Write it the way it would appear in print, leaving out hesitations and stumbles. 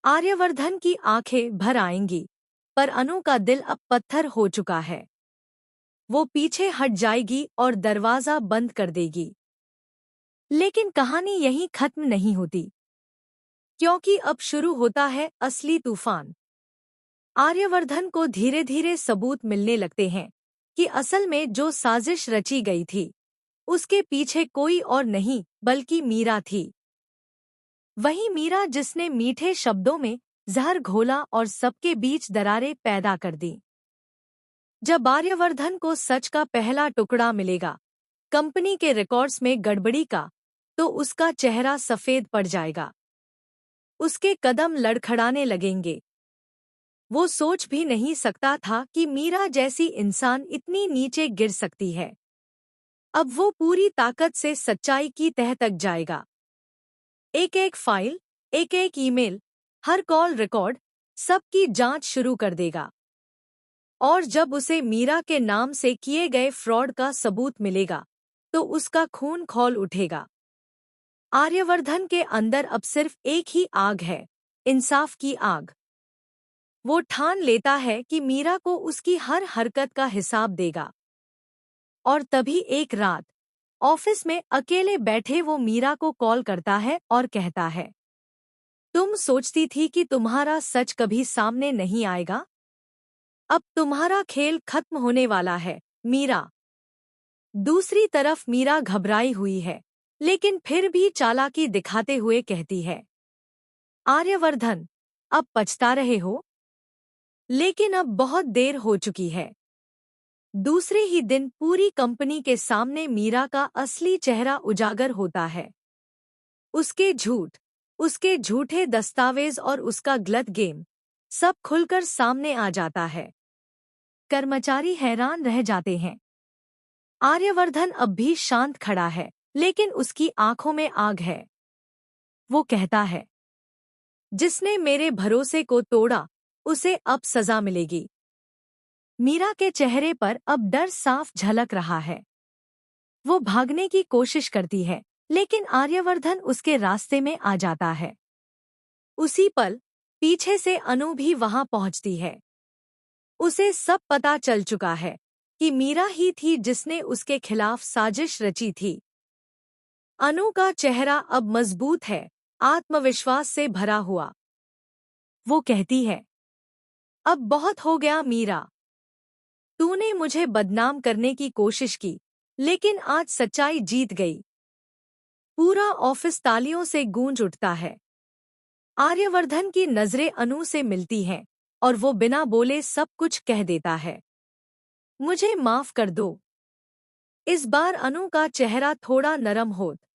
आर्यवर्धन की आंखें भर आएंगी, पर अनु का दिल अब पत्थर हो चुका है। वो पीछे हट जाएगी और दरवाजा बंद कर देगी। लेकिन कहानी यहीं खत्म नहीं होती, क्योंकि अब शुरू होता है असली तूफान। आर्यवर्धन को धीरे धीरे सबूत मिलने लगते हैं कि असल में जो साजिश रची गई थी, उसके पीछे कोई और नहीं बल्कि मीरा थी। वही मीरा जिसने मीठे शब्दों में जहर घोला और सबके बीच दरारें पैदा कर दी। जब आर्यवर्धन को सच का पहला टुकड़ा मिलेगा, कंपनी के रिकॉर्ड्स में गड़बड़ी का, तो उसका चेहरा सफेद पड़ जाएगा। उसके कदम लड़खड़ाने लगेंगे। वो सोच भी नहीं सकता था कि मीरा जैसी इंसान इतनी नीचे गिर सकती है। अब वो पूरी ताकत से सच्चाई की तह तक जाएगा। एक एक फाइल, एक एक ईमेल, हर कॉल रिकॉर्ड, सबकी जांच शुरू कर देगा। और जब उसे मीरा के नाम से किए गए फ्रॉड का सबूत मिलेगा, तो उसका खून खौल उठेगा। आर्यवर्धन के अंदर अब सिर्फ एक ही आग है, इंसाफ की आग। वो ठान लेता है कि मीरा को उसकी हर हरकत का हिसाब देगा। और तभी एक रात ऑफिस में अकेले बैठे वो मीरा को कॉल करता है और कहता है, तुम सोचती थी कि तुम्हारा सच कभी सामने नहीं आएगा? अब तुम्हारा खेल खत्म होने वाला है, मीरा। दूसरी तरफ मीरा घबराई हुई है, लेकिन फिर भी चालाकी दिखाते हुए कहती है, आर्यवर्धन, अब पछता रहे हो? लेकिन अब बहुत देर हो चुकी है। दूसरे ही दिन पूरी कंपनी के सामने मीरा का असली चेहरा उजागर होता है। उसके झूठ, उसके झूठे दस्तावेज और उसका गलत गेम, सब खुलकर सामने आ जाता है। कर्मचारी हैरान रह जाते हैं। आर्यवर्धन अब भी शांत खड़ा है, लेकिन उसकी आंखों में आग है। वो कहता है, जिसने मेरे भरोसे को तोड़ा, उसे अब सजा मिलेगी। मीरा के चेहरे पर अब डर साफ झलक रहा है। वो भागने की कोशिश करती है, लेकिन आर्यवर्धन उसके रास्ते में आ जाता है। उसी पल पीछे से अनु भी वहां पहुंचती है। उसे सब पता चल चुका है कि मीरा ही थी जिसने उसके खिलाफ साजिश रची थी। अनु का चेहरा अब मजबूत है, आत्मविश्वास से भरा हुआ। वो कहती है, अब बहुत हो गया मीरा। तूने मुझे बदनाम करने की कोशिश की, लेकिन आज सच्चाई जीत गई। पूरा ऑफिस तालियों से गूंज उठता है। आर्यवर्धन की नजरें अनु से मिलती हैं और वो बिना बोले सब कुछ कह देता है, मुझे माफ कर दो। इस बार अनु का चेहरा थोड़ा नरम होता